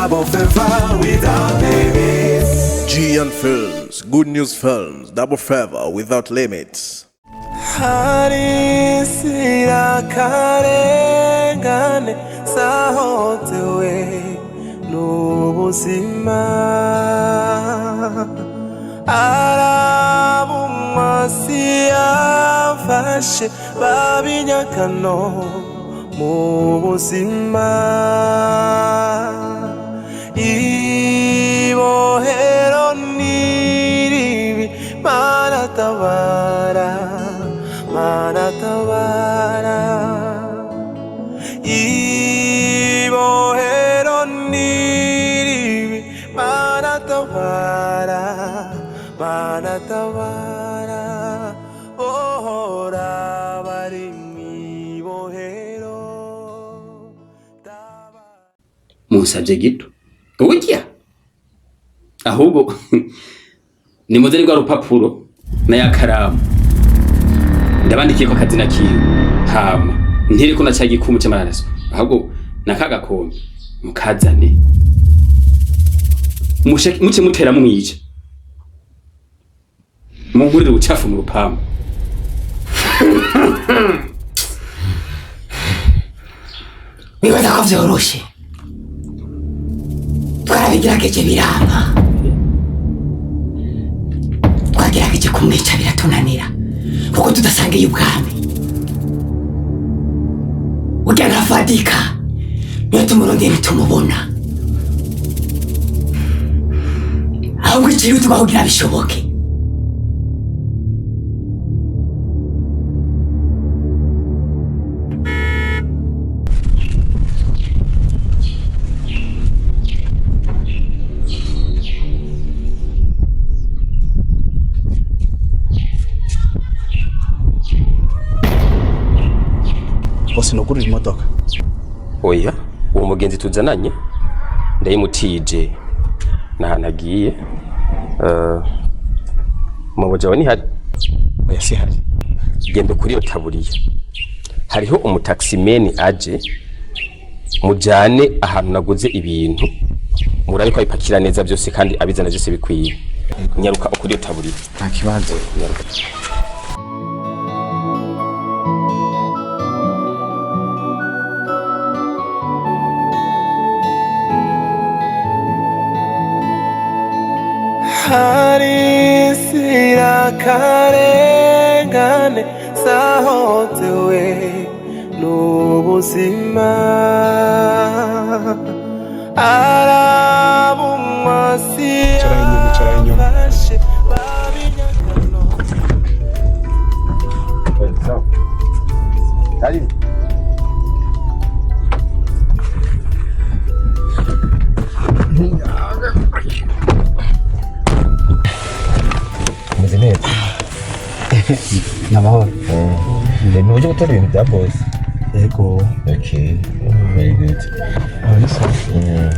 Double favor without limits. Gian Films, Good News Films, Double favor without limits. Harisira karengane sahotewe n'ubuzima arabumasi yafashe babinyakano mu buzima ibohero niribi manatabara ibohero niribi manatabara ohora bari mwibohero musabye gito ujya ahubwo nimuze rwa rupapuro na yakaramu ndabandikiye ko kazina kiwe hama ntiri ko nacyagikumu cy'amaraso ahubwo nakagakombe mukazane muce mutera mwice mungurire ubucafu mu rupambo bibaza ko vyoroshe twarabigerageje biranga twagerageje kumwica biratunanira kuko tudasangiye ubwami urya nafadika niyo tumurondera tumubona ahubwo ikintu tubahugira bishoboke Sinugurira imodoka. Oya, uwo mugenzi tuzananye ndayimutije nagiye muboja wani hari oya si hari gendo kuri yo taburiya hariho umutaximeni aje mujane ahantu naguze ibintu murabe ko ayipakira neza byose kandi abizana byose bikwiye nyaruka ukuri yo taburiya nta kibanza nyaruka harisira karengane sahotewe n'ubuzima arabumasi yafashe babinyakano Namahoro. Ni uje gutora ibintu bya boss. Yego. Okay. Very good. Listen.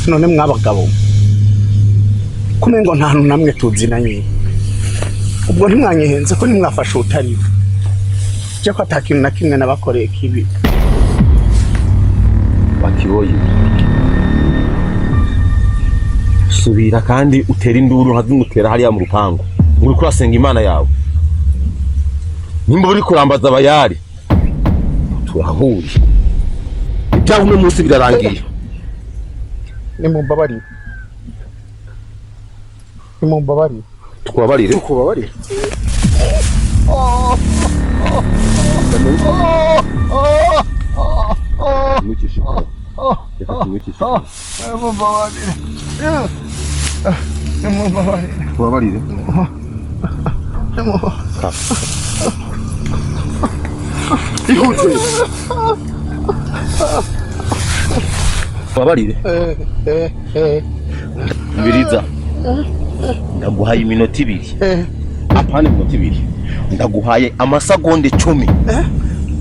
none mwabagabo kumengo nta hantu namwe tuzinanye ubwo ntimwanyehenze ko ntimwafashe utari je ko atakintu na kimwe nabakoreye kibi bakiboye subira kandi utera induru hazimutera hariya mu rupango uri kurasenga imana yawe nimba uri kurambaza abayari turahuri ibyawe uno munsi birarangiye nimumbabarire tukubabarire tubabarire ihute tubabarire mbiriza ndaguhaye iminota ibiri apana iminota ibiri ndaguhaye amasegonda 10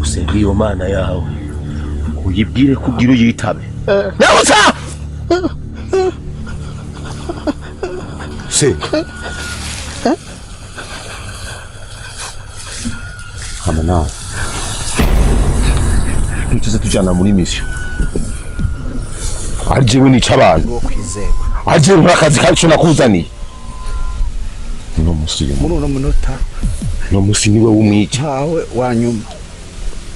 usenga iyo mana yawe uyibwire kugira uyitabe nyabutsa se hamana tuze tujana muri mission arjewe ni cy'abantu arjewe n'akazi kacu nakuzaniye no musi muri uno munota no musi niwe wumwica hawe wanyuma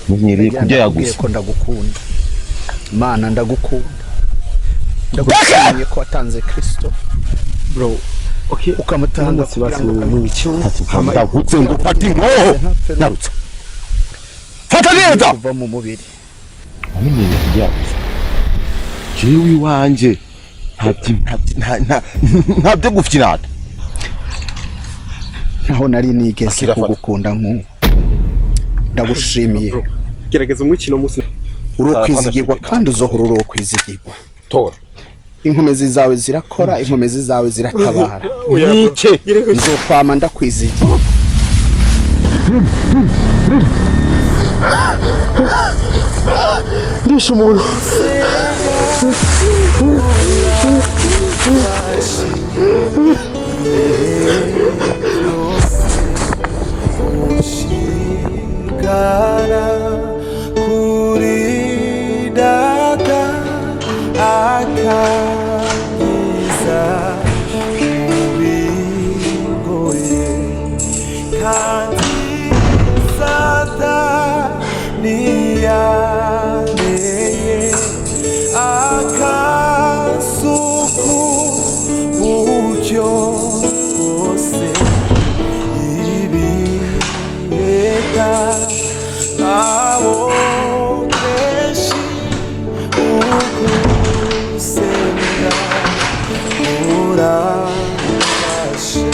munyereye kujya yagusa ko ndagukunda mana ndagukunda ndagushimiye ko watanze Kristo bro okay ukamutanga sibasi mu bicyuma ndagutse ngo fata inkoho narutse fata neza kuva mu mubiri amenye kujya yagusa jewe wanje ntabyo gufyirata naho nari nigeze kugukunda nk'ubu ndagushimiye gerageza umukino musi urokwizigirwa kandi uzohora urokwizigirwa tora inkomezi zawe zirakora inkomezi zawe ziratabara nike nzokwama ndakwizigira ndisha umuntu Gara kuri data akagiza ubigoye kandi Sataniyaneye akasuku buryo bwose ibireta abo kenshi ukusenga urabasha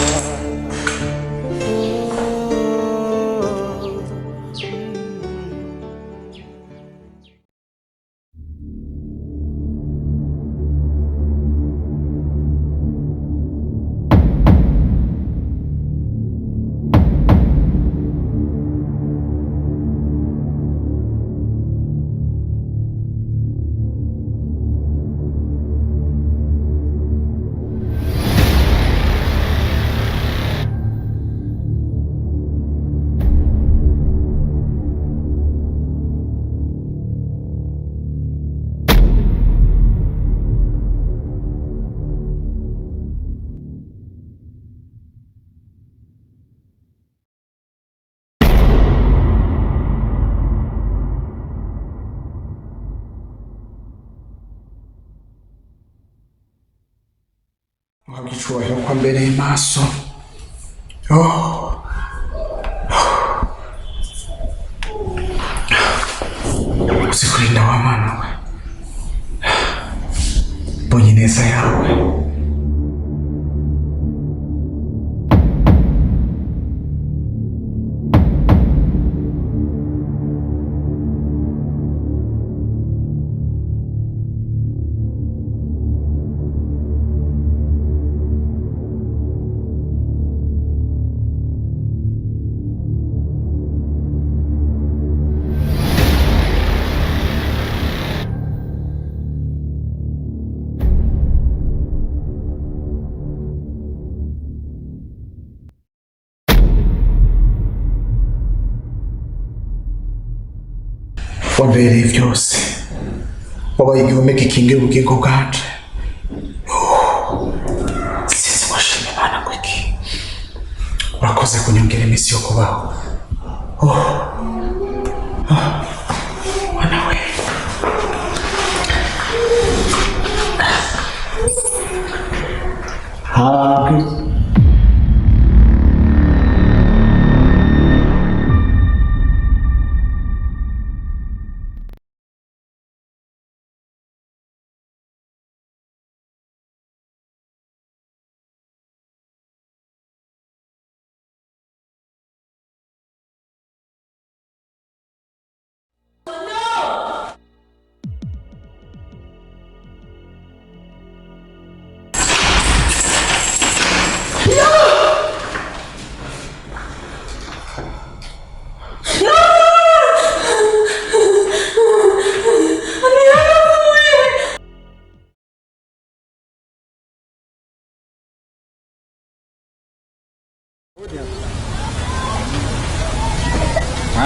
wagicubayo kwa mbere maso usikurinda wa mana we bonye neza yawe wabereye byose wabaye igihome gikingira ubugingo bwanje sinzi washimye Imana ngo iki urakoze kunyongera iminsi yo kubaho Mana we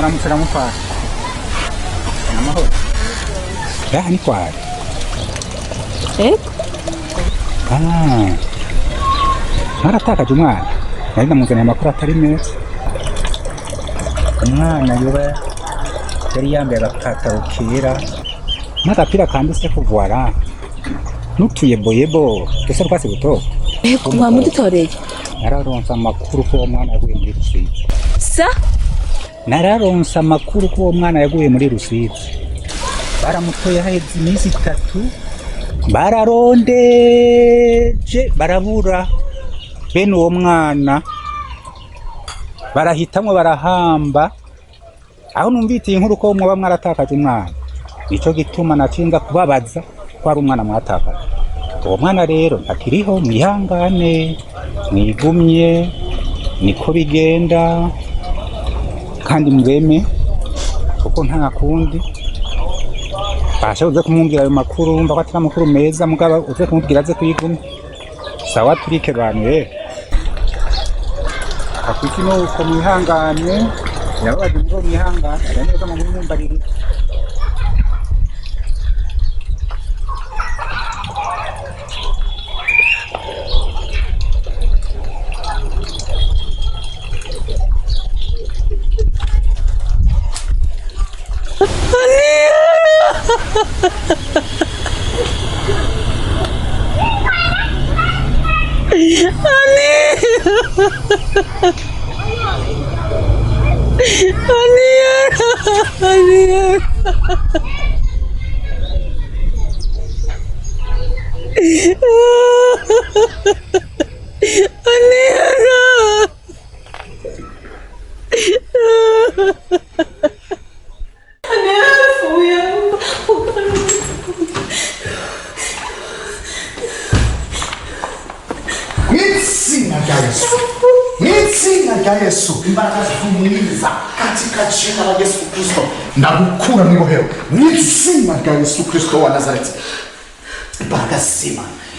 Mwaramutse ramutwara. Amahoro. Ya ni kwari. Naratakaje umwana. Nari namuzaniye amakuru atari meza. Umwana yoba yari yambaye agapataro kera n'agapira kanditse ko voila n'utuye boyebo dusa rwatsi buto. Mwamudutoreye? Nararonse amakuru ko uwo mwana yaguye muri Rusizi. Nararonse amakuru ko uwo mwana yaguye muri Rusizi. Baramutoye haheze iminsi 3. Bararondeje barabura. Bene uwo mwana barahitamwe barahamba. Aho numvitiye inkuru ko mwoba mwaratakaje umwana. Nico gituma nacinza kubabaza ko ari umwana mwatakaje. Uwo mwana rero akiriho, mwihangane, mwigumye, niko bigenda kandi mweme kuko nta kundi. Bashoboze kumubwira ayo makuru, mba kwatira amakuru meza mugaba uze kumubwira aze kwigumya. Sawa turike bantu Afiki no uko mwihangane, yabaje ngo mwihangane, neza mu mwumbarire. Yesu imbaraga z'umwiza katika jina la Yesu Kristo ndagukura mu ibohero n'izina rya Yesu Kristo wa Nazareti.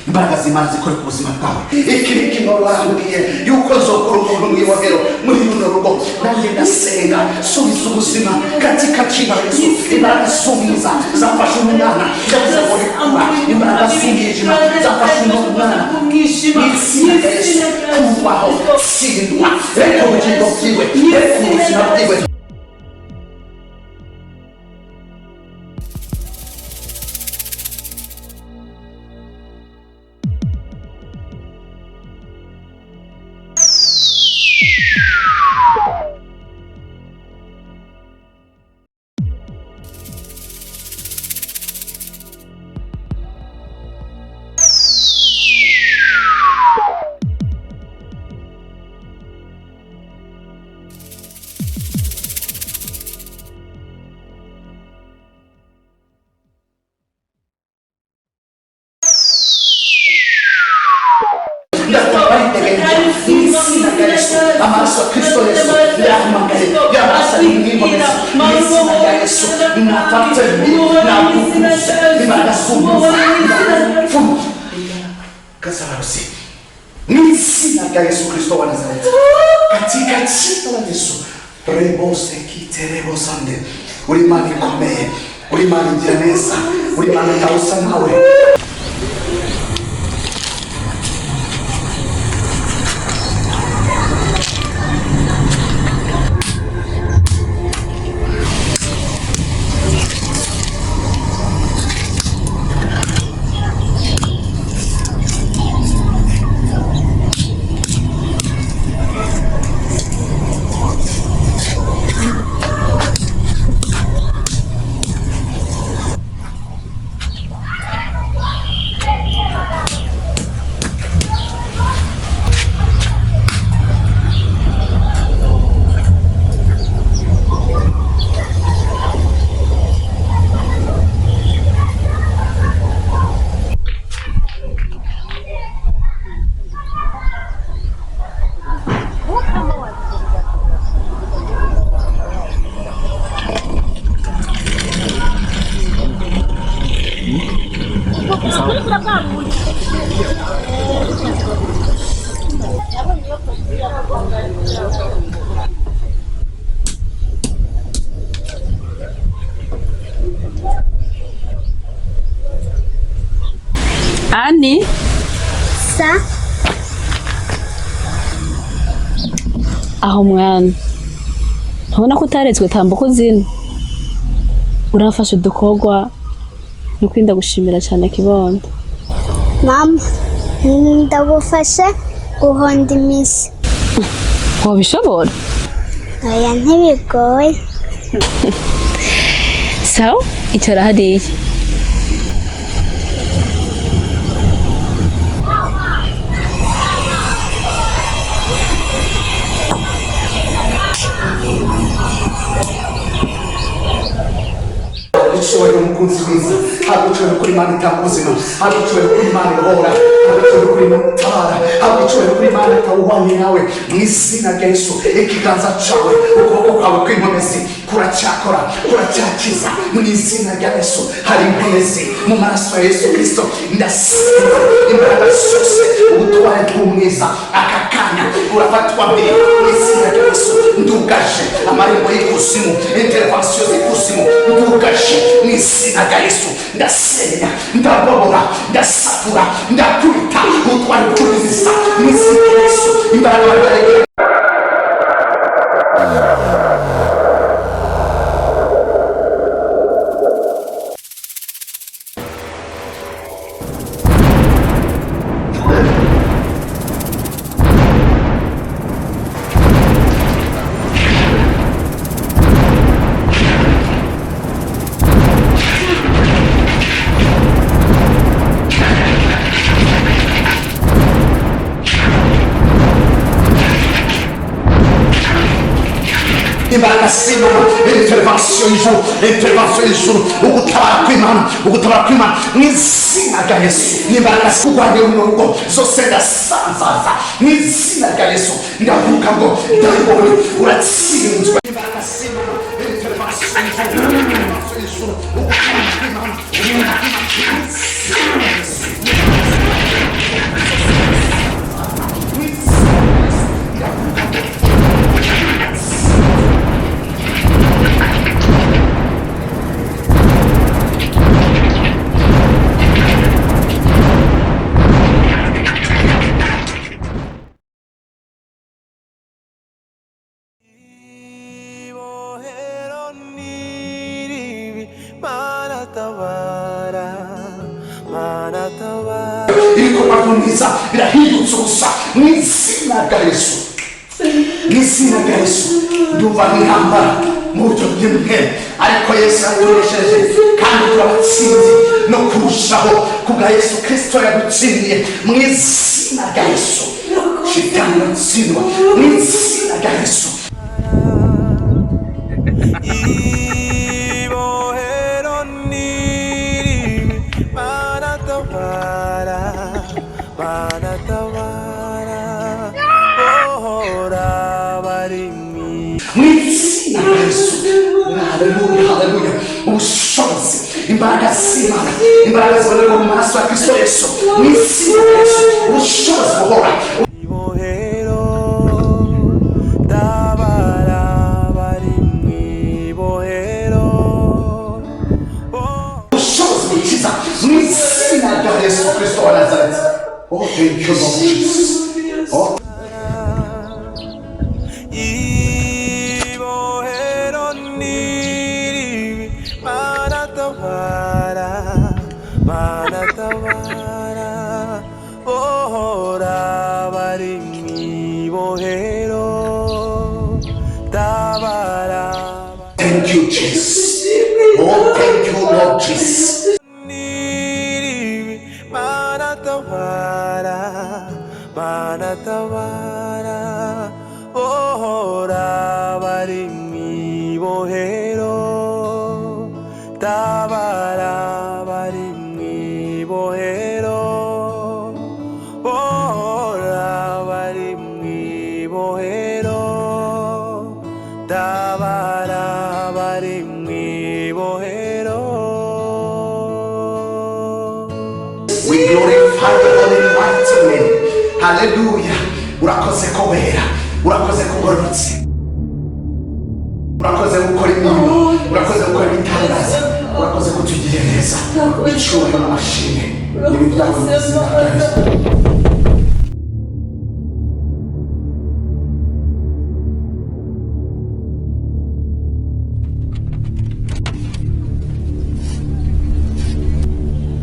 Imbaraga z'Imana zikore ku buzima bwawe. Iki kintu warambwiye yuko nzokora umuntu mu ibohero muri runo rugo, nanjye ndasenga subiza ubuzima katika jina la Yesu. Imbaraga z'umwiza zafashe umwana yavuze ngo rikura, imbaraga z'umwijima zafashe umwana n'izina rya Yesu kubaho sindwa reka ubugingo bwiwe reka ubuzima bwiwe. Amaraso Kristo Yesu yahamagaye yabasha n'imiboneza n'izina rya Yesu nafate nakukuza imbaraga z'umuza kasabarusi n'izina rya Yesu Kristo wa Nazareti katika jina la Yesu rebose kiterebo sande uri mani komeye uri mani ngiraneza uri mani tausa nawe. Ani? Sa? Aho mwana. Ntubona ko utaretswe tambuko zino. Urafashe udukogwa. Nukwinda gushimira cyane kibondo. Mama, ndagufashe guhonda imisi. Wabishobora? Oya ntibigoye. Sawa, icara hariya. Hagucoye umukunzi mwiza, hagucoye kuri Imana itanga ubuzima, hagucoye kuri Imana ibohora, hagucoye kuri Imana itabara, hagucoye kuri Imana itawuhwanye nawe. Mu izina rya Yesu, ikiganza cawe, ukuboko kwawe kw'inkomezi kuracyakora, kuracyakiza. Mu izina rya Yesu hari inkomezi mu maraso ya Yesu Kristo. Ndasiba imbaraga zose, ubutware bw'umwiza aka kanya urafatwa mbere. Mu izina rya Yesu ndugaje amarembo y'ikuzimu, intervention z'ikuzimu ndugaje. Mu izina rya Yesu ndasenya, ndabobora, ndasatura, ndakubita ubutware bw'umwiza. Mu izina rya Yesu imbaraga barega imbaraga z'Imana, intervention y'ijuru, ugutabara kw'Imana mu izina rya Yesu. Imbaraga z'urwanya urugo zose ndasanzaza mu izina rya Yesu. Ndavuga ngo ndabibonye uratsinzwe. Imbaraga z'Imana, intervention y'ijuru, ugutabara kw'Imana mu izina rya Yesu. Ibikorwa by'umwiza birahindutse ubusa mu izina rya Yesu. Mu izina rya Yesu ndumva n'intambara mu buryo bw'imwe, ariko Yesu yatunesheje kandi turabatsinze no kurushaho kubwa Yesu Kristo yadutsindiye. Mu izina rya Yesu shitani iratsindwa mu izina rya Yesu. Haleluya. Ubushobozi, imbaraga z'Imana, imbaraga zibonerwa mu maraso ya Kristo Yesu. Mu izina rya Yesu ubushobozi buhora. Ubushobozi bukiza mu izina rya Yesu Kristo wa Nazareti. Oh, thank you, Lord Jesus. Oh. Thank you, Jesus. Oh, thank you, Lord Jesus. We glorify the holy mighty name. Hallelujah. Urakoze kubera, urakoze kugororotse, urakoze gukora imirimo, urakoze gukora ibitangaza, urakoze kutugirira neza. Icyubahiro n'amashimwe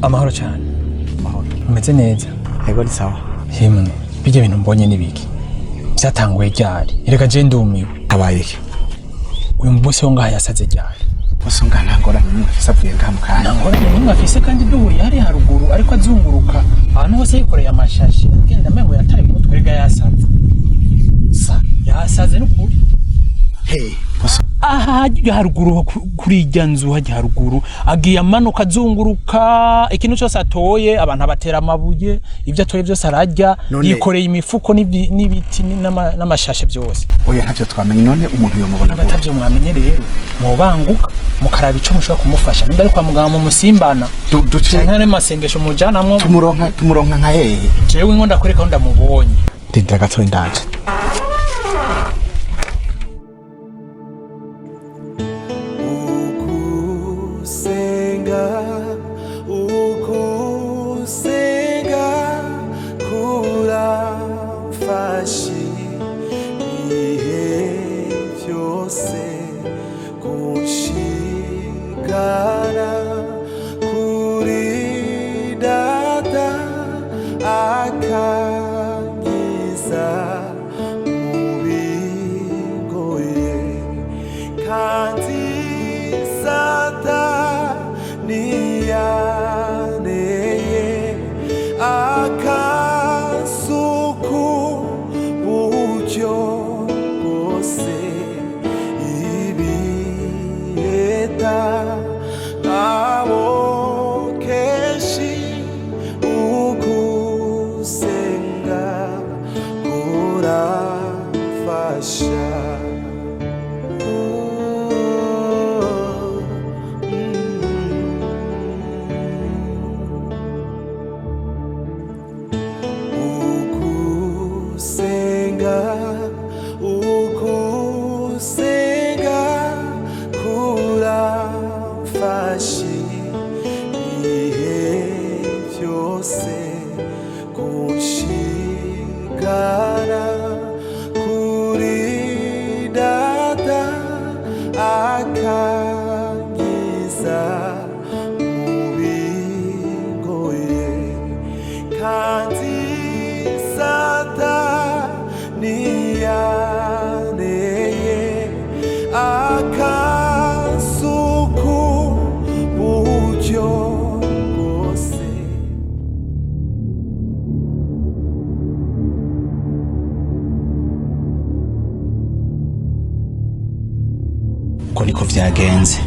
Amahoro cyane. Amahoro. Umeze neza? Yego ni sawa. Himwe, bijye bintu mbonye nibiki. Byatanguye ryari? Erega je ndumiwe. Abaye iki? Uyu mubose wo ngaha yasaze ryari? Bose ngo ntangora n'umufisa avuye ngaha Nangora n'umwe afise kandi duhuri hari haruguru ariko azunguruka. Abantu bose yikoreye amashashi. Genda mengo yatari mu twega yasaze. Yasaze n'ukuri. Hey, bose aha haruguru kuri ijya nzu hajya haruguru agiye amanuka azunguruka ikintu cyose atoye abantu abatera amabuye ibyo atoye byose arajya yikoreye imifuko n'ibiti n'amashashe byose. Oya ntacyo twamenye none umuntu yo mubona batavyo mwamenye rero mubanguka mukaraba ico mushobora kumufasha nimba ari kwa muganga mu musimbana duce nkane masengesho mujana mwo tumuronka nka hehe jewe inkonda kureka ndamubonye ndindira gato ndaje. Uko niko vyagenze.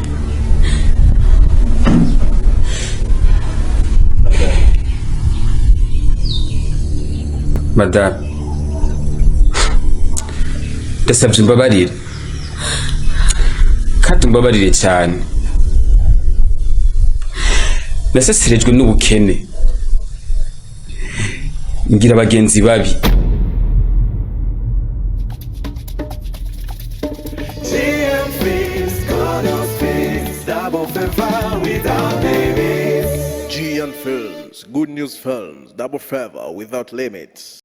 Madame, ndasabye umbabarire kandi umbabarire cyane. Nasesirejwe n'ubukene ngira abagenzi babi. GN Films, Good News Films, Double Favor without limits.